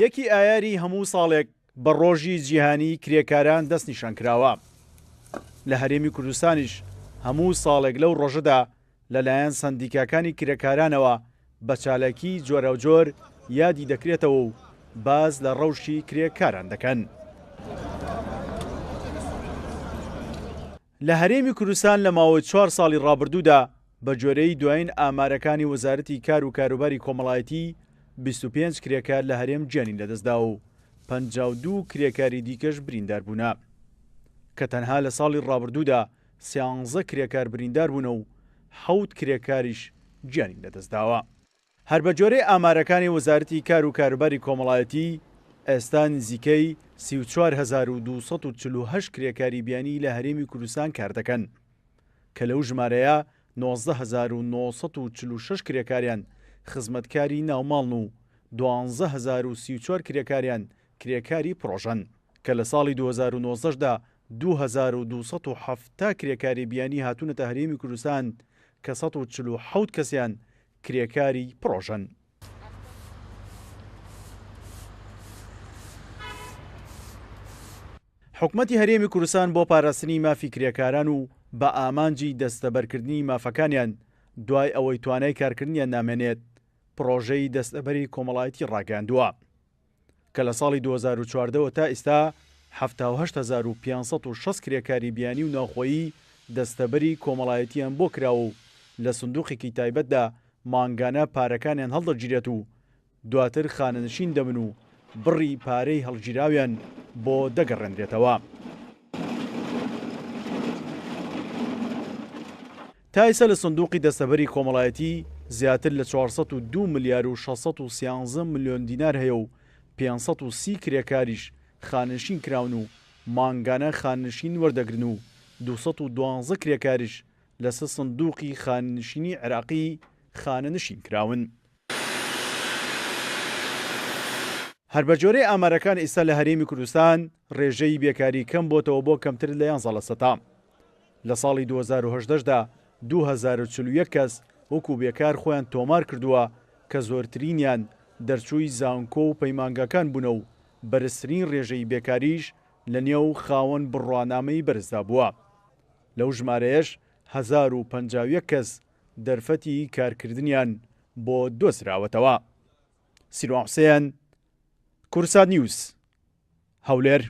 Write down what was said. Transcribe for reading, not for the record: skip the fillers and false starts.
یەکی ئایاری هەموو ساڵێک بە ڕۆژی جیهانی کرێکاران دەست نیشان کراوە. لە هەرێمی کوردستانیش هەموو ساڵێک لەو ڕۆژەدا لەلایەن سەندیکاکانی کرێکارانەوە بە چالاکی جۆرە و جۆر یادی دەکرێتەوە و باز لە ڕەوشی کرێکاران دەکەن. لە هەرێمی کوردستان لە ماوەی 4 ساڵی ڕابردوودا بە جۆرەی دوایین ئامارەکانی وەزارەتی کار و کاروباری کۆمەڵایەتی 25 کرێکار لە هەرێم گیانی لەدەستدا و 52 کرێکاری دیکەش بریندار بوونە کە تەنها لە ساڵی ڕابردوودا 13 کرێکار بریندار بوون و 7 کرێکاریش گیانی لەدەستداوە. هەر بە جۆرەی ئامارەکانی وەزارەتی کار و کاروباری کۆمەڵایەتی ئێستا نزیکەی 34248 کرێکاری بیانی لە هەرێمی کوردستان کار دەکەن کە لەو ژمارەیە 19946 کرێکاریان خزمەتکاری ناوماڵن و 12034 کرێکاریان کرێکاری پرۆژەن کە لە ساڵی 2019دا 2270 کرێکاری بیانی هاتوونەتە هەرێمی کوردستان کە 147 کەسیان کرێکاری پرۆژەن. حکومەتی هەرێمی کوردستان بۆ پاراستنی مافی کرێکاران و بە ئامانجی دەستەبەرکردنی مافەکانیان دوای ئەوەی توانای کارکردنیان نامێنێت پرۆژەی دەستەبەری کۆمەڵایەتی ڕاگەاندووە کە لە ساڵی 2014 تا ئێستا 78560 کرێکاری بیانی و ناوخۆیی دەستەبەری کۆمەڵایەتیان بۆ کراوە و لە سندوقێکی تایبەتدا مانگانە پارەکانیان هەڵدەگیرێت و دواتر خانەنشین دەبن و بڕی پارەی هەڵگیراویان بۆ دەگەڕێنرێتەوە. تا ئێستا لە سندوقی دەستەبەری کۆمەڵایەتی زیاتر لە 402 ملیار و 613 ملیۆن دینار هەیە و 530 کرێکاریش خانشین کراون و مانگانە خانشین وەردەگرن و 212 کرێکاریش لەسەر سندوقی خانشینی عێراقی خانەنشین کراون. هەر بە جۆرەی ئامارەکان ئێستا لە هەرێمی کوردستان ڕێژەی بێکاری کەم بۆتەوە بۆ کەمتر لە 11%. لە ساڵی 2010دا 2041 کەس وەکو بێکار خۆیان تۆمار کردووە کە زۆرترینیان دەرچووی زانکۆ و پەیمانگەکان بوونە و بەرزترین ڕێژەی بێکاریش لە نێو خاوەن بڕوانامەی بەرزدا بووە. لەو ژمارەیەش 1051 کەس دەرفەتی کارکردنیان بۆ دۆزراوەتەوە. سیروان حوسێن، کورسات نیوز، هەولێر.